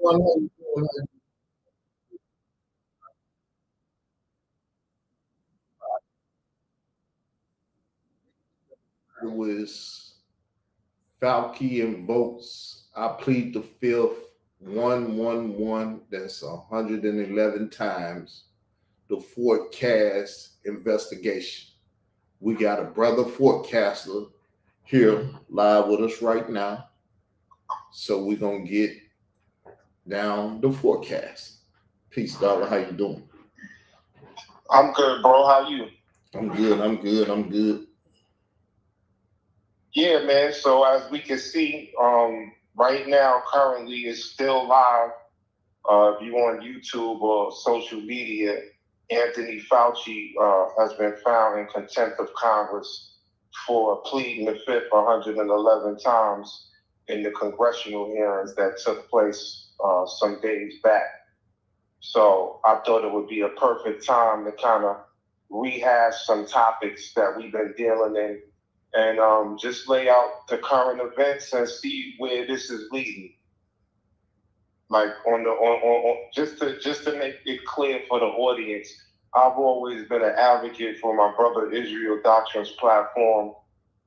It was Fauci Invokes. I plead the fifth. 111. That's 111 times the forecast investigation. We got a brother forecaster here live with us right now. So we're gonna get down the forecast. Peace, dollar. How you doing? I'm good, bro. How you? I'm good. Yeah, man. So as we can see, right now, currently, it's still live. If you on YouTube or social media, Anthony Fauci has been found in contempt of Congress for pleading the fifth 111 times in the congressional hearings that took place some days back. So I thought it would be a perfect time to kind of rehash some topics that we've been dealing in and just lay out the current events and see where this is leading. Like just to make it clear for the audience, I've always been an advocate for my brother Israel Doctrine's platform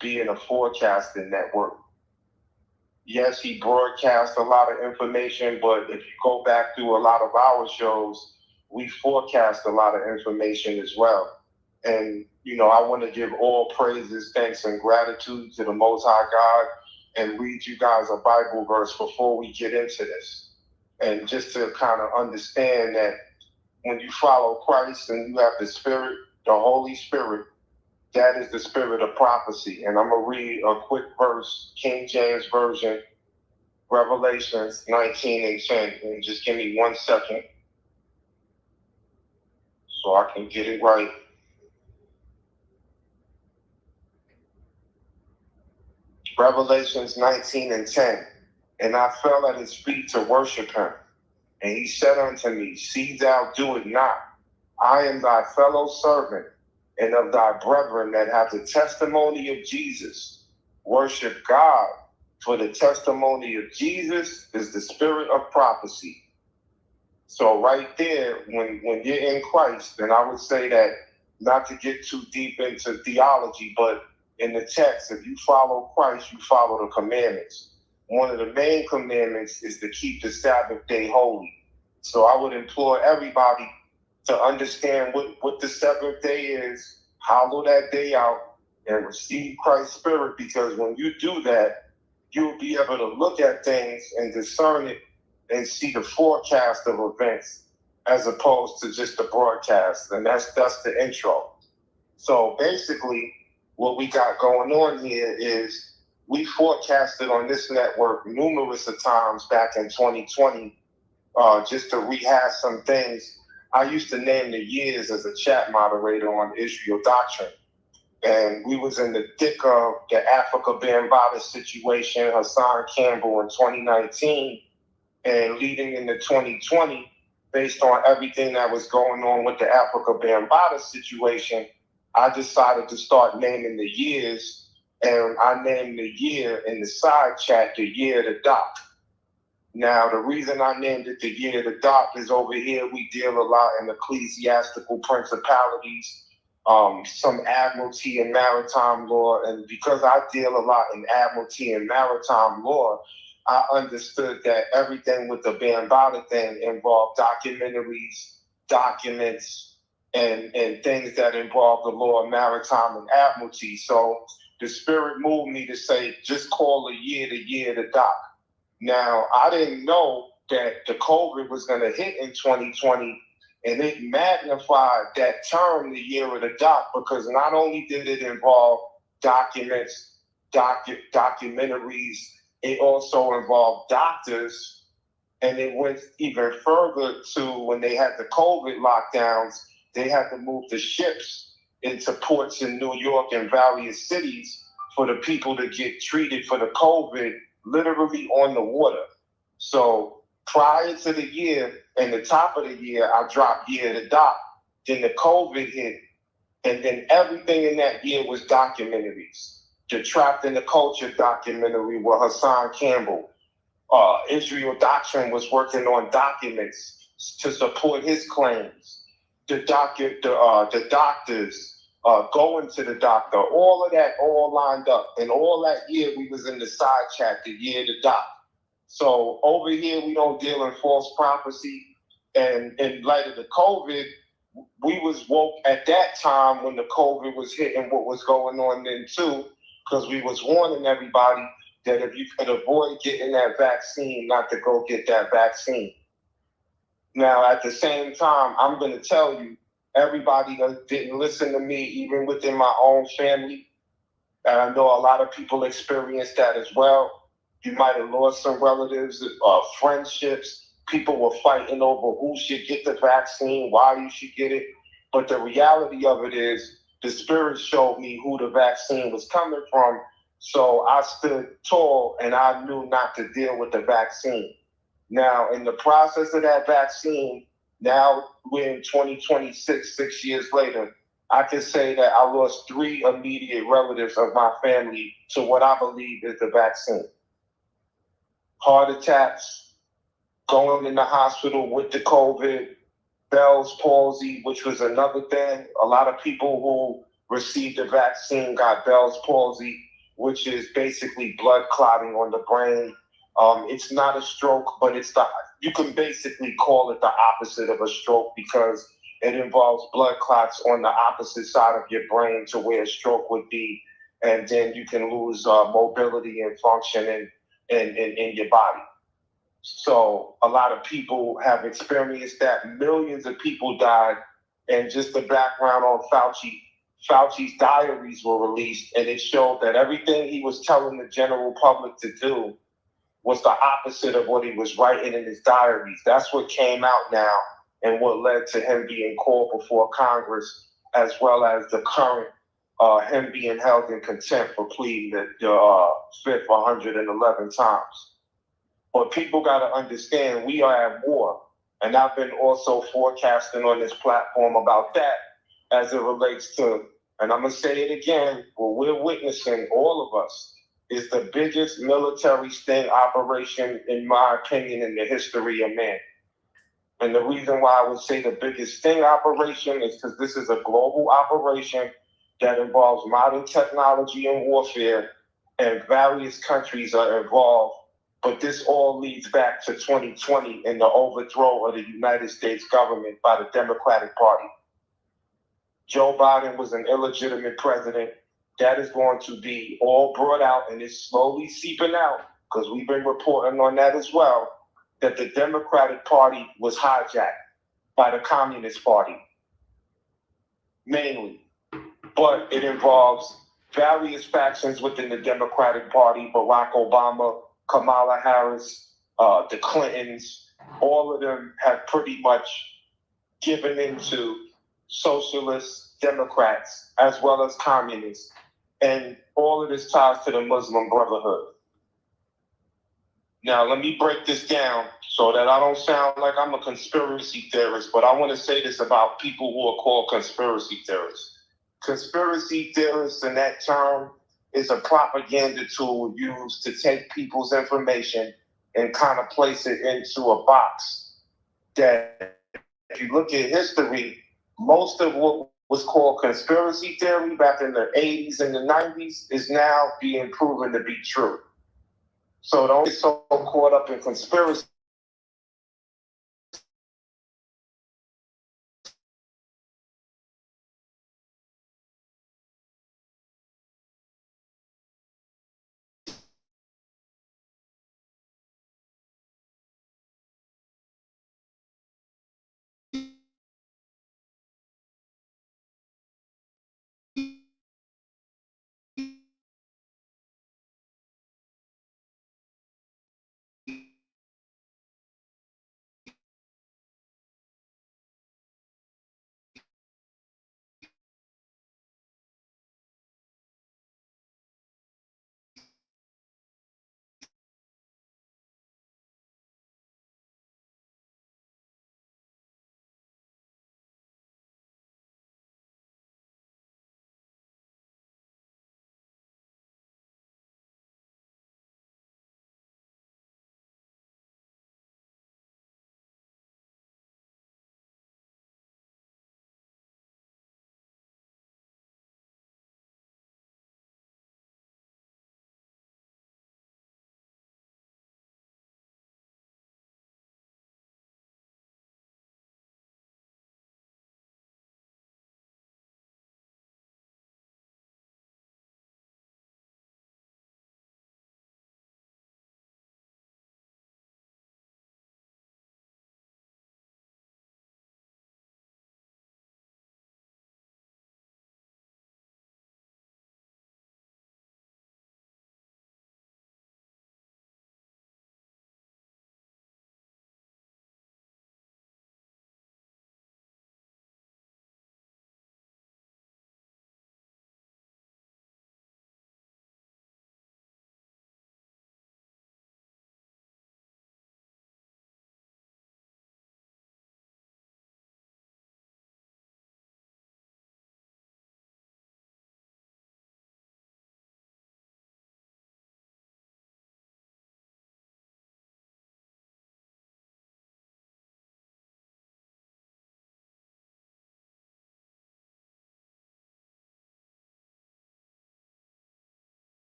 being a forecasting network. Yes, he broadcasts a lot of information, but if you go back through a lot of our shows, we forecast a lot of information as well. And, I want to give all praises, thanks, and gratitude to the Most High God and read you guys a Bible verse before we get into this. And just to kind of understand that when you follow Christ and you have the Spirit, the Holy Spirit, that is the spirit of prophecy. And I'm going to read a quick verse, King James Version, Revelations 19 and 10. And just give me 1 second so I can get it right. Revelations 19 and 10. And I fell at his feet to worship him. And he said unto me, see thou do it not. I am thy fellow servant and of thy brethren that have the testimony of Jesus. Worship God, for the testimony of Jesus is the spirit of prophecy. So right there, when you're in Christ, and I would say that not to get too deep into theology, but in the text, if you follow Christ, you follow the commandments. One of the main commandments is to keep the Sabbath day holy. So I would implore everybody to understand what the seventh day is, hollow that day out, and receive Christ's spirit, because when you do that, you'll be able to look at things and discern it and see the forecast of events as opposed to just the broadcast. And that's the intro. So basically, what we got going on here is we forecasted on this network numerous of times back in 2020, just to rehash some things. I used to name the years as a chat moderator on Israel Doctrine. And we was in the thick of the Africa Bambaataa situation, Hassan Campbell in 2019, and leading into 2020, based on everything that was going on with the Africa Bambaataa situation, I decided to start naming the years, and I named the year in the side chat, the year of the doc. Now, the reason I named it the year of the doc is over here we deal a lot in ecclesiastical principalities, some admiralty and maritime law, and because I deal a lot in admiralty and maritime law, I understood that everything with the Bambaataa thing involved documentaries, documents, and things that involve the law of maritime and admiralty. So the Spirit moved me to say, just call the year the doc. Now, I didn't know that the COVID was going to hit in 2020, and it magnified that term, the year of the doc, because not only did it involve documents, documentaries, it also involved doctors, and it went even further to when they had the COVID lockdowns, they had to move the ships into ports in New York and various cities for the people to get treated for the COVID literally on the water. So prior to the year and the top of the year, I dropped year to doc. Then the COVID hit, and then everything in that year was documentaries. The Trapped in the Culture documentary with Hassan Campbell. Israel Doctrine was working on documents to support his claims. The doctors going to the doctor, all of that all lined up. And all that year we was in the side chat, the year the doc. So over here we don't deal in false prophecy. And in light of the COVID, we was woke at that time when the COVID was hitting what was going on then too, because we was warning everybody that if you could avoid getting that vaccine, not to go get that vaccine. Now, at the same time, I'm going to tell you, everybody that didn't listen to me, even within my own family, and I know a lot of people experienced that as well. You might have lost some relatives, friendships. People were fighting over who should get the vaccine, why you should get it. But the reality of it is, the Spirit showed me who the vaccine was coming from. So I stood tall and I knew not to deal with the vaccine. Now, in the process of that vaccine, now we're in 2026, 6 years later, I can say that I lost 3 immediate relatives of my family to what I believe is the vaccine. Heart attacks, going in the hospital with the COVID, Bell's palsy, which was another thing. A lot of people who received the vaccine got Bell's palsy, which is basically blood clotting on the brain. It's not a stroke, but you can basically call it the opposite of a stroke because it involves blood clots on the opposite side of your brain to where a stroke would be, and then you can lose mobility and function in your body. So a lot of people have experienced that. Millions of people died. And just the background on Fauci's diaries were released, and it showed that everything he was telling the general public to do was the opposite of what he was writing in his diaries. That's what came out now and what led to him being called before Congress, as well as the current him being held in contempt for pleading the fifth 111 times. But people got to understand we are at war. And I've been also forecasting on this platform about that as it relates to, and I'm going to say it again, what we're witnessing, all of us, is the biggest military sting operation, in my opinion, in the history of man. And the reason why I would say the biggest sting operation is because this is a global operation that involves modern technology and warfare, and various countries are involved. But this all leads back to 2020 and the overthrow of the United States government by the Democratic Party. Joe Biden was an illegitimate president. That is going to be all brought out, and it's slowly seeping out, because we've been reporting on that as well, that the Democratic Party was hijacked by the Communist Party, mainly. But it involves various factions within the Democratic Party: Barack Obama, Kamala Harris, the Clintons. All of them have pretty much given into socialist Democrats as well as communists. And all of this ties to the Muslim Brotherhood. Now, let me break this down so that I don't sound like I'm a conspiracy theorist, but I want to say this about people who are called conspiracy theorists. Conspiracy theorists, in that term, is a propaganda tool used to take people's information and kind of place it into a box that, if you look at history, most of what was called conspiracy theory back in the 80s and the 90s is now being proven to be true. So don't get so caught up in conspiracy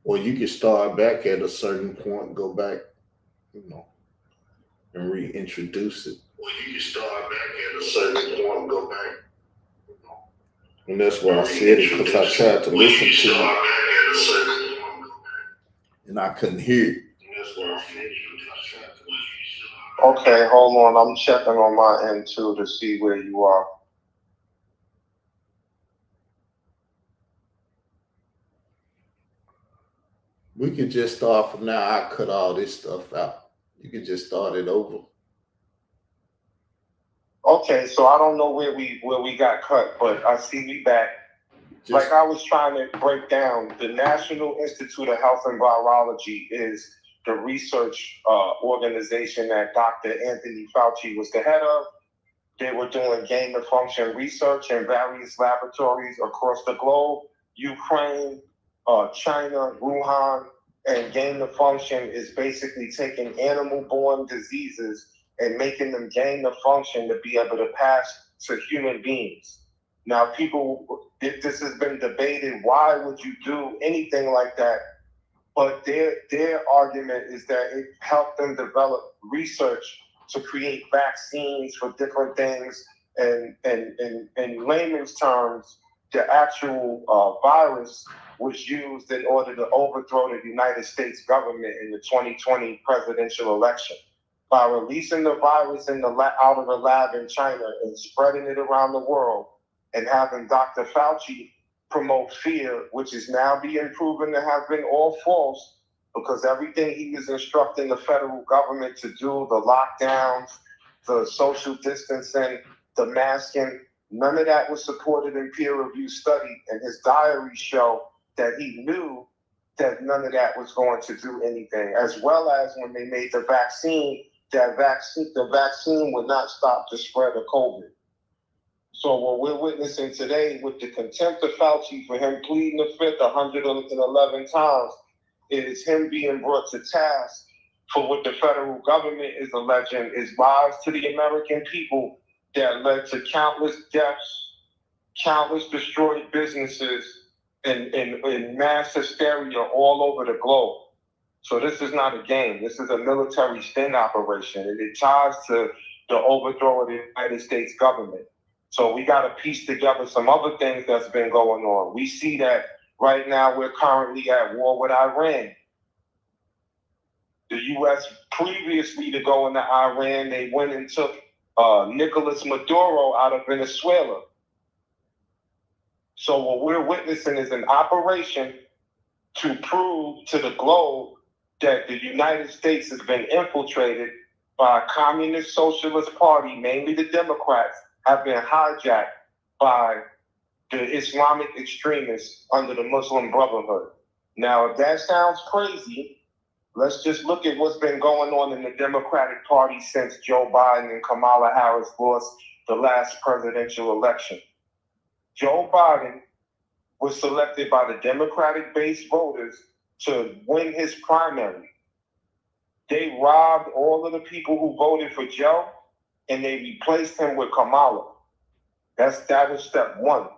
Or you can start back at a certain point, go back, and reintroduce it. Or you can start back at a certain point, go back. And that's why I said it, because I tried to listen to it, and I couldn't hear it. Okay, hold on. I'm checking on my end too to see where you are. We could just start from now. I cut all this stuff out. You could just start it over. Okay, so I don't know where we got cut, but I see we back. Like I was trying to break down, the National Institute of Health and Virology is the research organization that Dr. Anthony Fauci was the head of. They were doing gain of function research in various laboratories across the globe, Ukraine, China, Wuhan, and gain of function is basically taking animal-borne diseases and making them gain of function to be able to pass to human beings. Now, this has been debated. Why would you do anything like that? But their argument is that it helped them develop research to create vaccines for different things. And in layman's terms, the actual virus was used in order to overthrow the United States government in the 2020 presidential election. By releasing the virus out of the lab in China and spreading it around the world, and having Dr. Fauci promote fear, which is now being proven to have been all false, because everything he was instructing the federal government to do, the lockdowns, the social distancing, the masking, none of that was supported in peer-reviewed study, and his diaries show that he knew that none of that was going to do anything, as well as when they made the vaccine, the vaccine would not stop the spread of COVID. So what we're witnessing today with the contempt of Fauci for him pleading the fifth 111 times is him being brought to task for what the federal government is alleging is lies to the American people that led to countless deaths, countless destroyed businesses, and mass hysteria all over the globe. So this is not a game. This is a military sting operation, and it ties to the overthrow of the United States government. So we got to piece together some other things that's been going on. We see that right now we're currently at war with Iran. The U.S. previously to go into Iran, they went and took Nicolas Maduro out of Venezuela. So what we're witnessing is an operation to prove to the globe that the United States has been infiltrated by a communist socialist party, mainly the Democrats, have been hijacked by the Islamic extremists under the Muslim Brotherhood. Now, if that sounds crazy, let's just look at what's been going on in the Democratic Party since Joe Biden and Kamala Harris lost the last presidential election. Joe Biden was selected by the Democratic-based voters to win his primary. They robbed all of the people who voted for Joe, and they replaced him with Kamala. That was step one.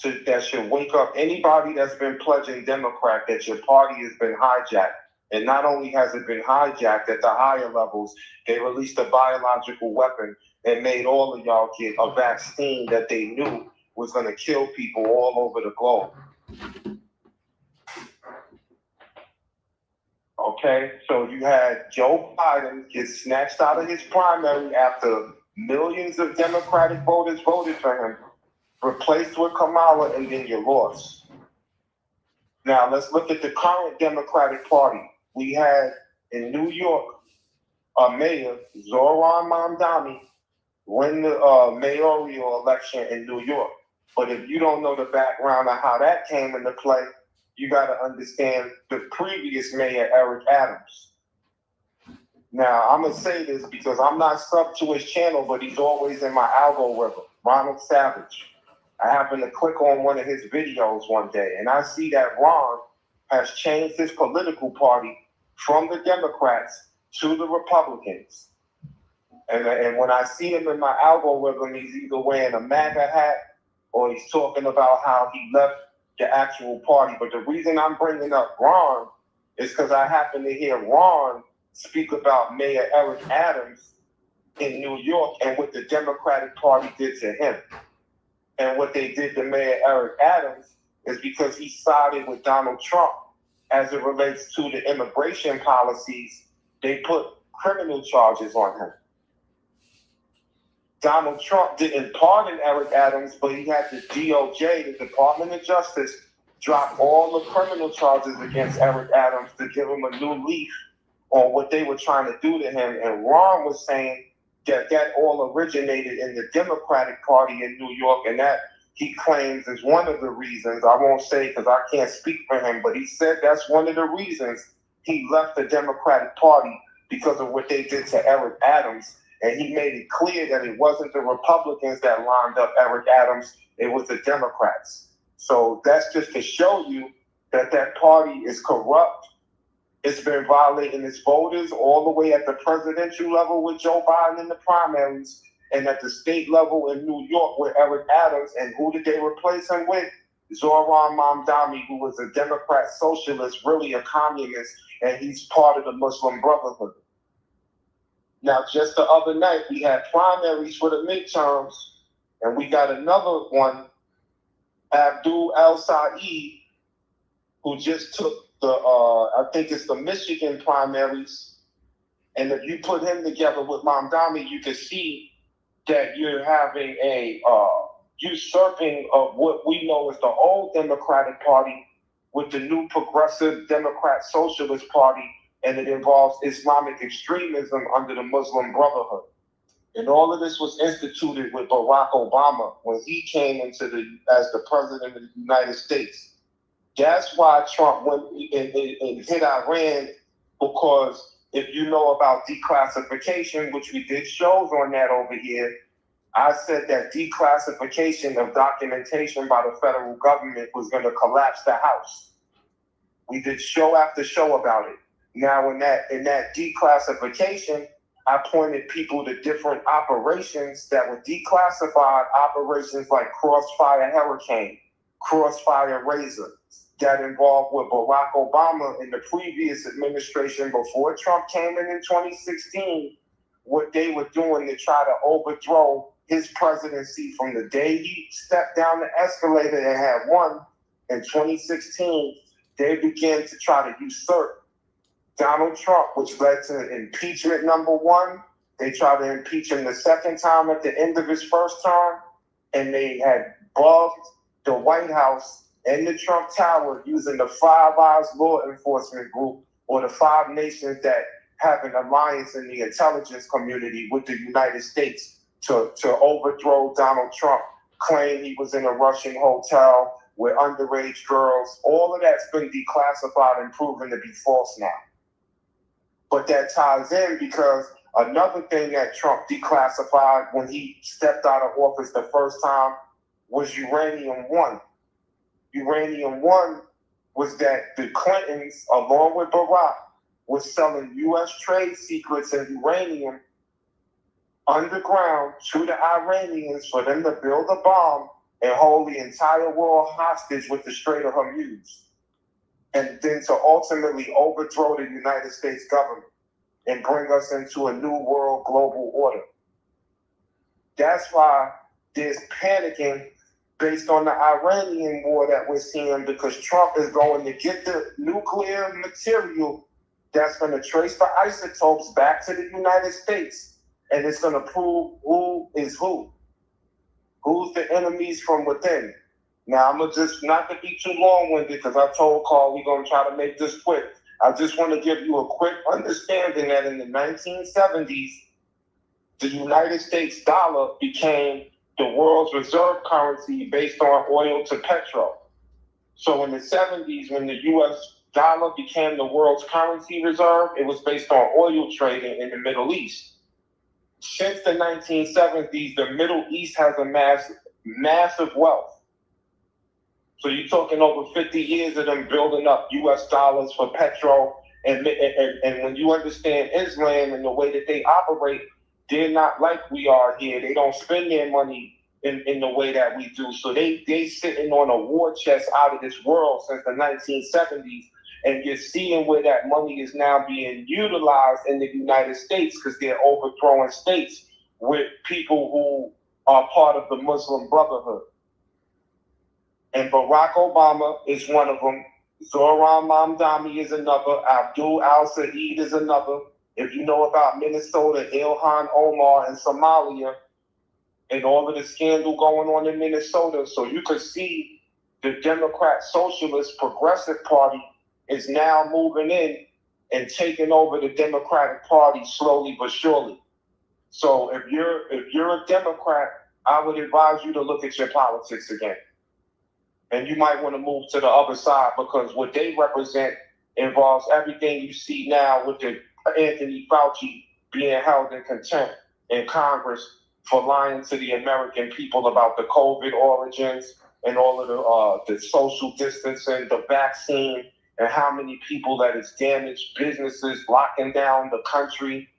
That should wake up anybody that's been pledging Democrat that your party has been hijacked. And not only has it been hijacked at the higher levels, they released a biological weapon and made all of y'all get a vaccine that they knew was going to kill people all over the globe. Okay, so you had Joe Biden get snatched out of his primary after millions of Democratic voters voted for him, replaced with Kamala, and then you lost. Now let's look at the current Democratic Party. We had in New York a mayor, Zoran Mamdani, win the mayoral election in New York. But if you don't know the background of how that came into play, you got to understand the previous mayor, Eric Adams. Now, I'm going to say this because I'm not sub to his channel, but he's always in my algorithm, Ronald Savage. I happened to click on one of his videos one day, and I see that Ron has changed his political party from the Democrats to the Republicans. And when I see him in my algorithm, he's either wearing a MAGA hat or he's talking about how he left the actual party. But the reason I'm bringing up Ron is because I happened to hear Ron speak about Mayor Eric Adams in New York and what the Democratic Party did to him. And what they did to Mayor Eric Adams is because he sided with Donald Trump as it relates to the immigration policies, they put criminal charges on him. Donald Trump didn't pardon Eric Adams, but he had the DOJ, the Department of Justice, drop all the criminal charges against Eric Adams to give him a new leaf on what they were trying to do to him. And Ron was saying that all originated in the Democratic Party in New York, and that he claims is one of the reasons. I won't say because I can't speak for him, but he said that's one of the reasons he left the Democratic Party, because of what they did to Eric Adams. And he made it clear that it wasn't the Republicans that lined up Eric Adams, it was the Democrats. So that's just to show you that that party is corrupt. It's been violating its voters all the way at the presidential level with Joe Biden in the primaries, and at the state level in New York with Eric Adams. And who did they replace him with? Zohran Mamdani, who was a Democrat socialist, really a communist, and he's part of the Muslim Brotherhood. Now, just the other night, we had primaries for the midterms, and we got another one, Abdul El-Said, who just took the, I think it's the Michigan primaries. And if you put him together with Mamdani, you can see that you're having a usurping of what we know as the old Democratic Party with the new Progressive Democrat Socialist Party, and it involves Islamic extremism under the Muslim Brotherhood. And all of this was instituted with Barack Obama when he came as the president of the United States. That's why Trump went and hit Iran, because if you know about declassification, which we did shows on that over here, I said that declassification of documentation by the federal government was going to collapse the House. We did show after show about it. Now, in that declassification, I pointed people to different operations that were declassified, operations like Crossfire Hurricane, Crossfire Razor, that involved with Barack Obama in the previous administration before Trump came in 2016, what they were doing to try to overthrow his presidency from the day he stepped down the escalator and had won in 2016. They began to try to usurp Donald Trump, which led to impeachment #1. They tried to impeach him the second time at the end of his first term, and they had bugged the White House and the Trump Tower using the Five Eyes law enforcement group, or the 5 nations that have an alliance in the intelligence community with the United States to overthrow Donald Trump, claim he was in a Russian hotel with underage girls. All of that's been declassified and proven to be false now. But that ties in because another thing that Trump declassified when he stepped out of office the first time was Uranium-1. Uranium-1 was that the Clintons, along with Barack, was selling U.S. trade secrets and uranium underground to the Iranians for them to build a bomb and hold the entire world hostage with the Strait of Hormuz, and then to ultimately overthrow the United States government and bring us into a new world global order. That's why there's panicking based on the Iranian war that we're seeing, because Trump is going to get the nuclear material that's going to trace the isotopes back to the United States, and it's going to prove who is who. Who's the enemies from within. Now, I'm going to just, not to be too long-winded, because I told Carl we're going to try to make this quick. I just want to give you a quick understanding that in the 1970s, the United States dollar became the world's reserve currency based on oil to petrol. So in the 70s, when the U.S. dollar became the world's currency reserve, it was based on oil trading in the Middle East. Since the 1970s, the Middle East has amassed massive wealth. So you're talking over 50 years of them building up U.S. dollars for petrol. And when you understand Islam and the way that they operate, they're not like we are here. They don't spend their money in the way that we do. So they sitting on a war chest out of this world since the 1970s. And you're seeing where that money is now being utilized in the United States because they're overthrowing states with people who are part of the Muslim Brotherhood. And Barack Obama is one of them. Zoran Mamdani is another. Abdul Al-Said is another. If you know about Minnesota, Ilhan Omar and Somalia, and all of the scandal going on in Minnesota, so you could see the Democrat Socialist Progressive Party is now moving in and taking over the Democratic Party slowly but surely. So if you're a Democrat, I would advise you to look at your politics again. And you might want to move to the other side because what they represent involves everything you see now with the Anthony Fauci being held in contempt in Congress for lying to the American people about the COVID origins and all of the social distancing, the vaccine, and how many people that it's damaged, businesses locking down the country,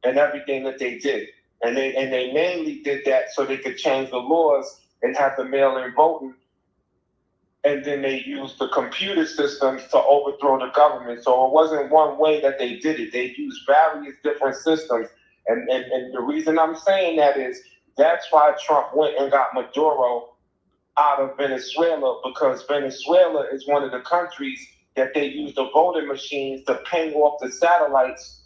and everything that they did. And they mainly did that so they could change the laws and have the mail-in voting. And then they used the computer systems to overthrow the government. So it wasn't one way that they did it. They used various different systems. And the reason I'm saying that is that's why Trump went and got Maduro out of Venezuela, because Venezuela is one of the countries that they use the voting machines to ping off the satellites.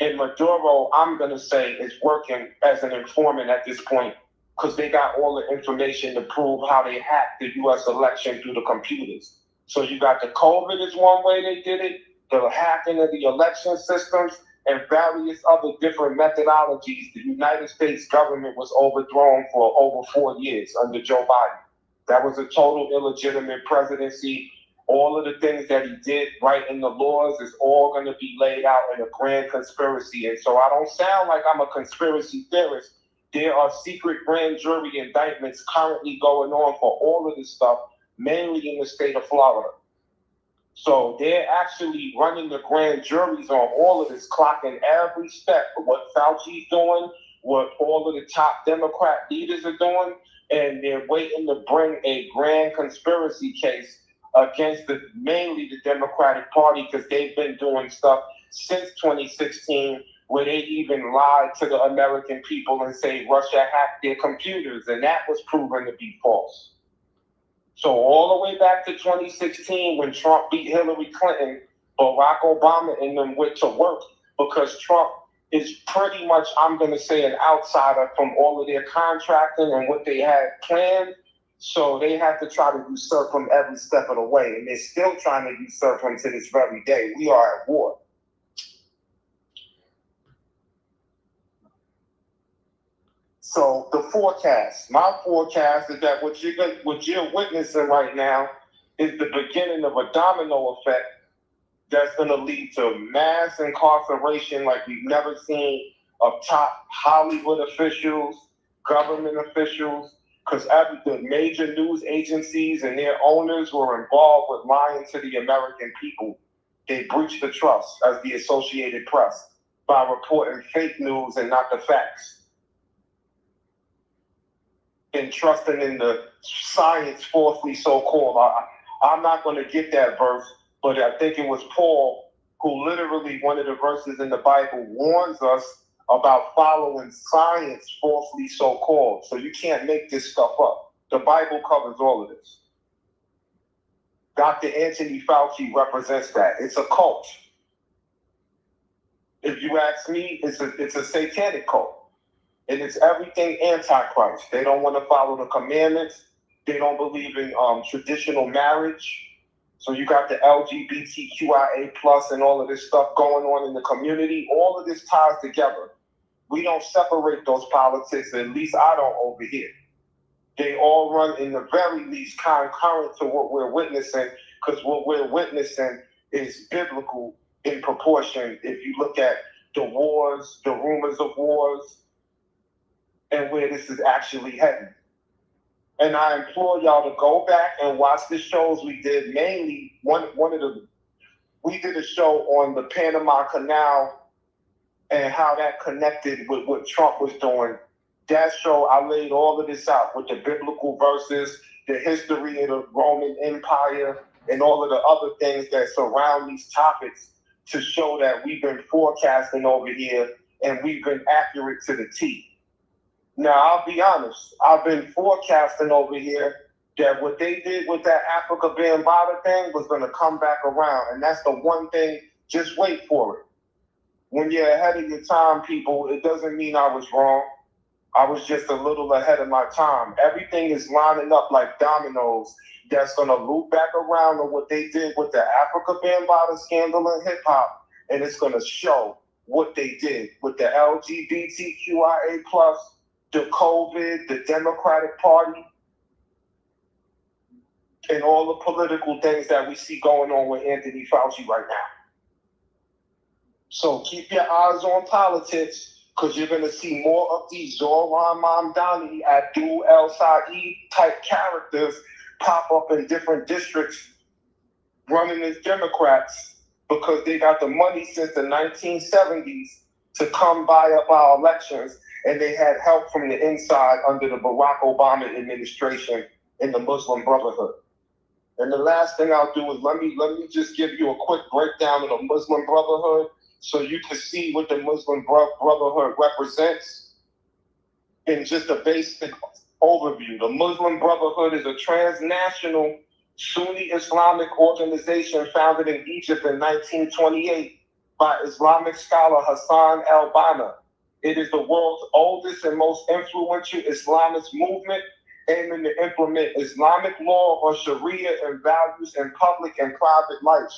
And Maduro, I'm going to say, is working as an informant at this point because they got all the information to prove how they hacked the U.S. election through the computers. So you got the COVID is one way they did it, the hacking of the election systems, and various other different methodologies. The United States government was overthrown for over 4 years under Joe Biden. That was a total illegitimate presidency. All of the things that he did right in the laws is all going to be laid out in a grand conspiracy. And so I don't sound like I'm a conspiracy theorist. There are secret grand jury indictments currently going on for all of this stuff, mainly in the state of Florida. So they're actually running the grand juries on all of this, clocking every step of what Fauci's doing, what all of the top Democrat leaders are doing, and they're waiting to bring a grand conspiracy case against mainly the Democratic Party because they've been doing stuff since 2016 where they even lied to the American people and say Russia hacked their computers, and that was proven to be false. So all the way back to 2016 when Trump beat Hillary Clinton, Barack Obama and them went to work because Trump is pretty much, I'm going to say, an outsider from all of their contracting and what they had planned. So they had to try to usurp him every step of the way. And they're still trying to usurp him to this very day. We are at war. So the forecast, my forecast is that what you're witnessing right now is the beginning of a domino effect that's going to lead to mass incarceration like we've never seen of top Hollywood officials, government officials, because the major news agencies and their owners were involved with lying to the American people. They breached the trust as the Associated Press by reporting fake news and not the facts. And trusting in the science falsely so-called. I'm not going to get that verse, but I think it was Paul who literally, one of the verses in the Bible warns us about following science falsely so-called. So you can't make this stuff up. The Bible covers all of this. Dr. Anthony Fauci represents that. It's a cult. If you ask me, it's a satanic cult. And it's everything antichrist. They don't want to follow the commandments. They don't believe in traditional marriage. So you got the LGBTQIA plus and all of this stuff going on in the community. All of this ties together. We don't separate those politics, at least I don't over here. They all run in the very least concurrent to what we're witnessing, because what we're witnessing is biblical in proportion. If you look at the wars, the rumors of wars, and where this is actually heading. And I implore y'all to go back and watch the shows we did. Mainly, we did a show on the Panama Canal and how that connected with what Trump was doing. That show, I laid all of this out with the biblical verses, the history of the Roman Empire, and all of the other things that surround these topics to show that we've been forecasting over here and we've been accurate to the T. Now, I'll be honest, I've been forecasting over here that what they did with that Africa Bambaataa thing was going to come back around. And that's the one thing, just wait for it. When you're ahead of your time, people, it doesn't mean I was wrong. I was just a little ahead of my time. Everything is lining up like dominoes that's going to loop back around to what they did with the Africa Bambaataa scandal in hip-hop. And it's going to show what they did with the LGBTQIA+, the COVID, the Democratic Party, and all the political things that we see going on with Anthony Fauci right now. So keep your eyes on politics, because you're going to see more of these Zoran Mamdani, Abdul El Saeed type characters pop up in different districts running as Democrats, because they got the money since the 1970s to come buy up our elections, and they had help from the inside under the Barack Obama administration in the Muslim Brotherhood. And the last thing I'll do is let me just give you a quick breakdown of the Muslim Brotherhood so you can see what the Muslim Brotherhood represents in just a basic overview. The Muslim Brotherhood is a transnational Sunni Islamic organization founded in Egypt in 1928 by Islamic scholar Hassan al-Banna. It is the world's oldest and most influential Islamist movement aiming to implement Islamic law or Sharia and values in public and private life.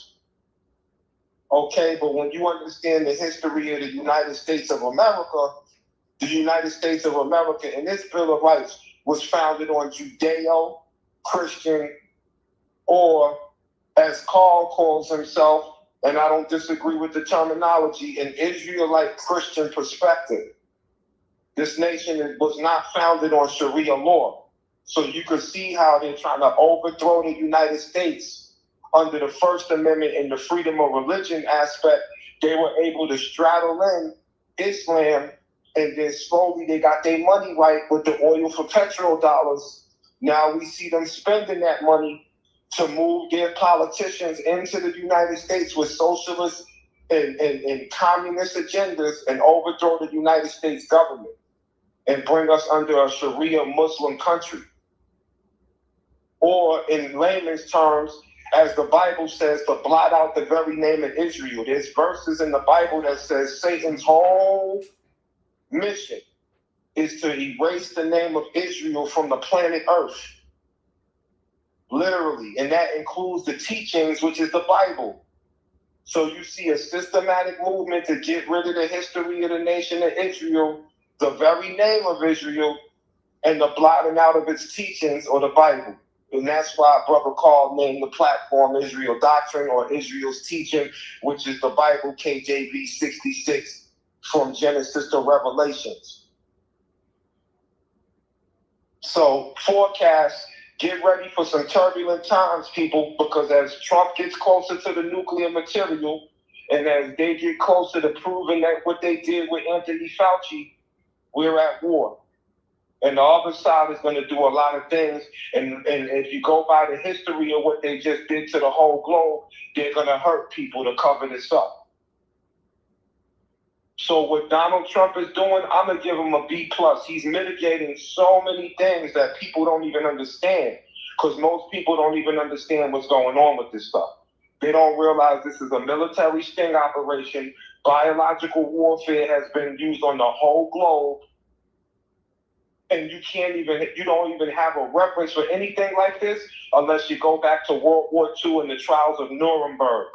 Okay, but when you understand the history of the United States of America, the United States of America and its Bill of Rights was founded on Judeo-Christian, or as Carl calls himself, and I don't disagree with the terminology, an Israelite Christian perspective. This nation was not founded on Sharia law. So you could see how they're trying to overthrow the United States under the First Amendment and the freedom of religion aspect. They were able to straddle in Islam, and then slowly they got their money right with the oil for petrodolars. Now we see them spending that money to move their politicians into the United States with socialist and communist agendas and overthrow the United States government and bring us under a Sharia Muslim country. Or in layman's terms, as the Bible says, to blot out the very name of Israel. There's verses in the Bible that says Satan's whole mission is to erase the name of Israel from the planet Earth. Literally. And that includes the teachings, which is the Bible. So you see a systematic movement to get rid of the history of the nation of Israel, the very name of Israel, and the blotting out of its teachings, or the Bible. And that's why Brother Carl named the platform Israel Doctrine, or Israel's Teaching, which is the Bible KJV 66 from Genesis to Revelations. So forecast, get ready for some turbulent times, people, because as Trump gets closer to the nuclear material, and as they get closer to proving that what they did with Anthony Fauci, we're at war. And the other side is going to do a lot of things. And if you go by the history of what they just did to the whole globe, they're going to hurt people to cover this up. So what Donald Trump is doing, I'm going to give him a B+. He's mitigating so many things that people don't even understand, because most people don't even understand what's going on with this stuff. They don't realize this is a military sting operation. Biological warfare has been used on the whole globe. And you don't even have a reference for anything like this unless you go back to World War II and the trials of Nuremberg.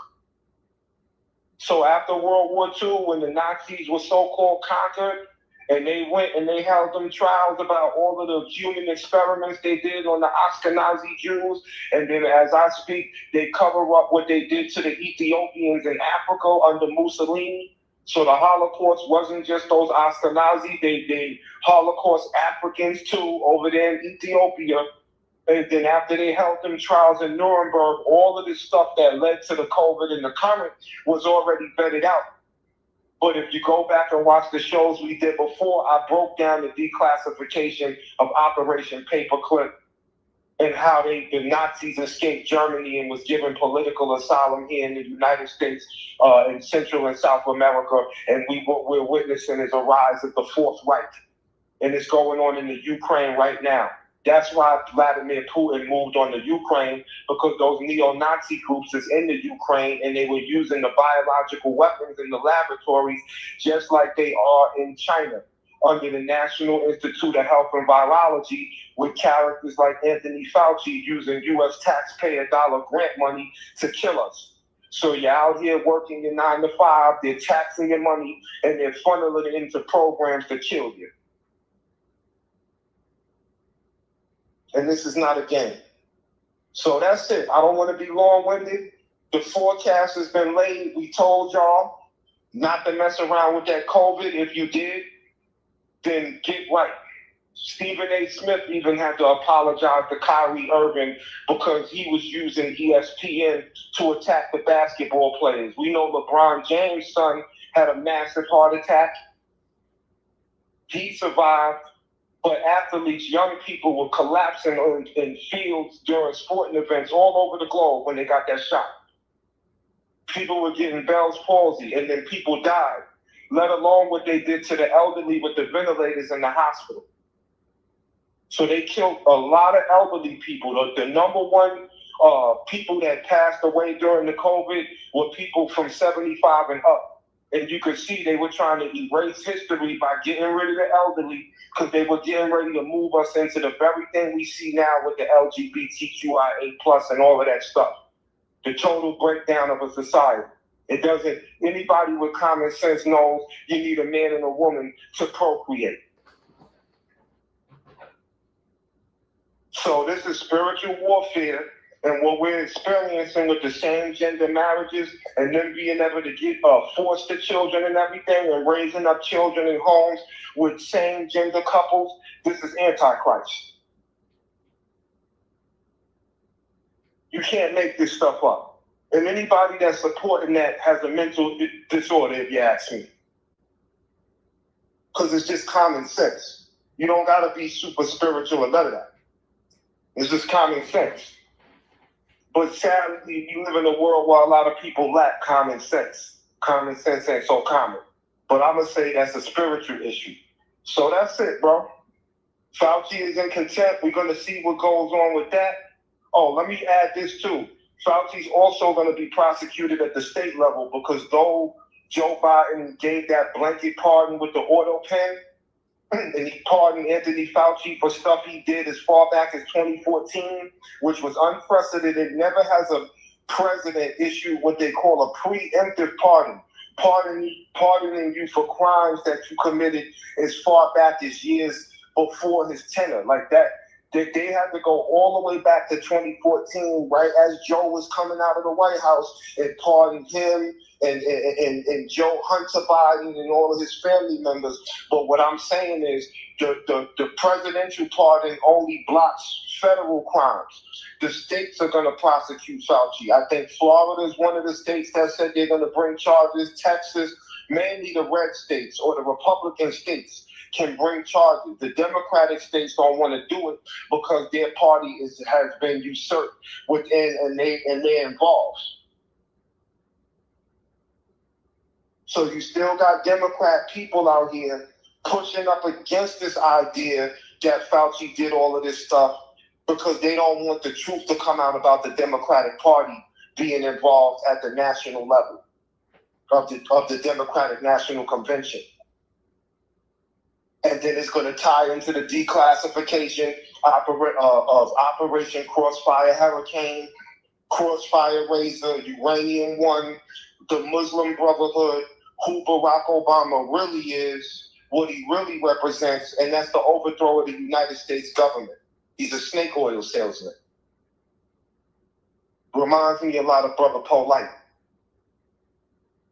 So after World War II, when the Nazis were so-called conquered, and they went and they held them trials about all of the human experiments they did on the Ashkenazi Jews, and then as I speak, they cover up what they did to the Ethiopians in Africa under Mussolini. So the Holocaust wasn't just those Ashkenazi, they Holocaust Africans too over there in Ethiopia. And then after they held them trials in Nuremberg, all of this stuff that led to the COVID and the current was already vetted out. But if you go back and watch the shows we did before, I broke down the declassification of Operation Paperclip and how the Nazis escaped Germany and was given political asylum here in the United States, in Central and South America. And what we're witnessing is a rise of the Fourth Reich. And it's going on in the Ukraine right now. That's why Vladimir Putin moved on to Ukraine, because those neo-Nazi groups is in the Ukraine, and they were using the biological weapons in the laboratories just like they are in China, under the National Institute of Health and Virology, with characters like Anthony Fauci using U.S. taxpayer dollar grant money to kill us. So you're out here working your 9 to 5, they're taxing your money, and they're funneling it into programs to kill you. And this is not a game. So that's it. I don't want to be long-winded. The forecast has been laid. We told y'all not to mess around with that COVID. If you did, then get right. Stephen A. Smith even had to apologize to Kyrie Irving because he was using ESPN to attack the basketball players. We know LeBron James' son had a massive heart attack. He survived. But athletes, young people were collapsing in fields during sporting events all over the globe when they got that shot. People were getting Bell's palsy, and then people died, let alone what they did to the elderly with the ventilators in the hospital. So they killed a lot of elderly people. The number one people that passed away during the COVID were people from 75 and up. And you could see they were trying to erase history by getting rid of the elderly, because they were getting ready to move us into the very thing we see now with the LGBTQIA+ and all of that stuff. The total breakdown of a society. It doesn't, anybody with common sense knows you need a man and a woman to procreate. So this is spiritual warfare. And what we're experiencing with the same gender marriages and them being able to get foster children and everything, and raising up children in homes with same gender couples, this is Antichrist. You can't make this stuff up. And anybody that's supporting that has a mental disorder, if you ask me. Because it's just common sense. You don't got to be super spiritual or none of that. It's just common sense. But sadly, we live in a world where a lot of people lack common sense. Common sense ain't so common. But I'm going to say that's a spiritual issue. So that's it, bro. Fauci is in contempt. We're going to see what goes on with that. Oh, let me add this too. Fauci's also going to be prosecuted at the state level, because though Joe Biden gave that blanket pardon with the auto pen, and he pardoned Anthony Fauci for stuff he did as far back as 2014, which was unprecedented. Never has a president issued what they call a preemptive pardon, pardoning you for crimes that you committed as far back as years before his tenure. Like that, they had to go all the way back to 2014, right as Joe was coming out of the White House, and pardon him and Joe Hunter Biden and all of his family members. But what I'm saying is the presidential pardon only blocks federal crimes. The states are going to prosecute Fauci. I think Florida is one of the states that said they're going to bring charges. Texas, mainly the red states or the Republican states, can bring charges. The Democratic states don't want to do it because their party has been usurped within, and they're involved. So you still got Democrat people out here pushing up against this idea that Fauci did all of this stuff, because they don't want the truth to come out about the Democratic Party being involved at the national level of the Democratic National Convention. And then it's going to tie into the declassification of Operation Crossfire Hurricane, Crossfire Razor, Uranium One, the Muslim Brotherhood, who Barack Obama really is, what he really represents, and that's the overthrow of the United States government. He's a snake oil salesman. Reminds me a lot of Brother Polite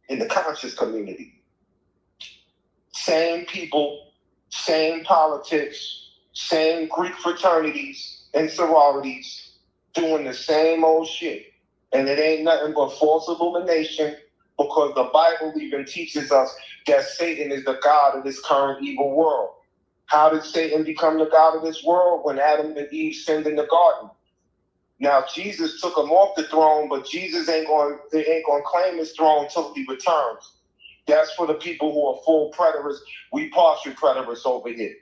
in the conscious community. Same people, same politics, same Greek fraternities and sororities, doing the same old shit. And it ain't nothing but false illumination, because the Bible even teaches us that Satan is the god of this current evil world. How did Satan become the god of this world? When Adam and Eve sinned in the garden. Now Jesus took him off the throne, but Jesus ain't going to claim his throne until he returns. That's for the people who are full preterists. We partial preterists over here.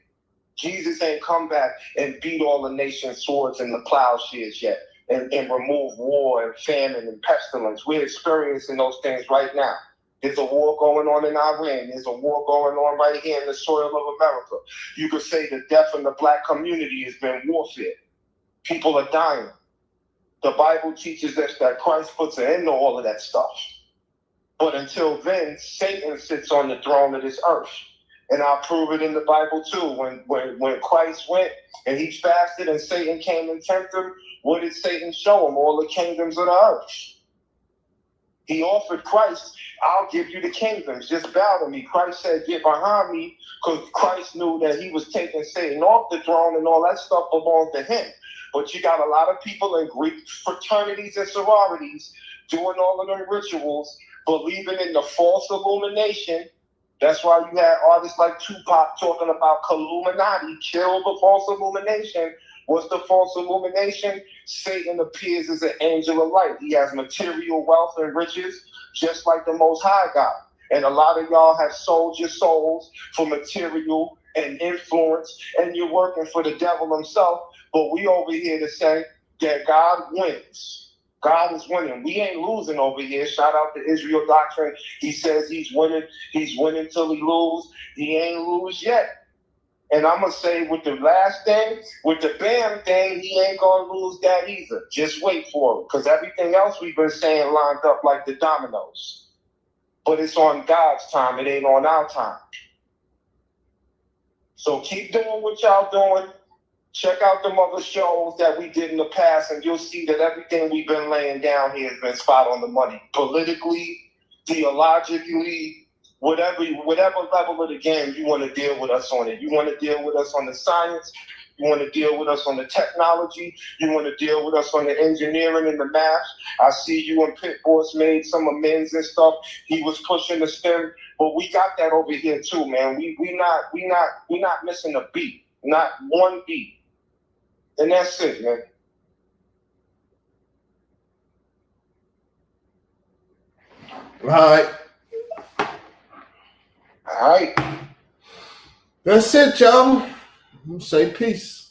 Jesus ain't come back and beat all the nation's swords and the plowshares yet, and remove war and famine and pestilence. We're experiencing those things right now. There's a war going on in Iran. There's a war going on right here in the soil of America. You could say the death in the black community has been warfare. People are dying. The Bible teaches us that Christ puts an end to all of that stuff. But until then, Satan sits on the throne of this earth. And I'll prove it in the Bible too. When Christ went and he fasted and Satan came and tempted him, what did Satan show him? All the kingdoms of the earth. He offered Christ, I'll give you the kingdoms. Just bow to me. Christ said, get behind me, because Christ knew that he was taking Satan off the throne and all that stuff belonged to him. But you got a lot of people in Greek fraternities and sororities doing all of them rituals, believing in the false illumination. That's why you had artists like Tupac talking about Illuminati, kill the false illumination. What's the false illumination? Satan appears as an angel of light. He has material wealth and riches, just like the Most High God. And a lot of y'all have sold your souls for material and influence, and you're working for the devil himself. But we over here to say that God wins. God is winning. We ain't losing over here. Shout out to Israel Doctrine. He says he's winning. He's winning till he lose. He ain't lose yet. And I'm going to say with the last thing, with the BAM thing, he ain't going to lose that either. Just wait for it. Because everything else we've been saying lined up like the dominoes. But it's on God's time. It ain't on our time. So keep doing what y'all doing. Check out them other shows that we did in the past, and you'll see that everything we've been laying down here has been spot on the money. Politically, theologically, whatever level of the game you want to deal with us on it. You want to deal with us on the science. You want to deal with us on the technology. You want to deal with us on the engineering and the math. I see you and Pit Boss made some amends and stuff. He was pushing the STEM, but we got that over here too, man. We not missing a beat, not one beat. And that's it, man. All right. All right. That's it, y'all. Say peace.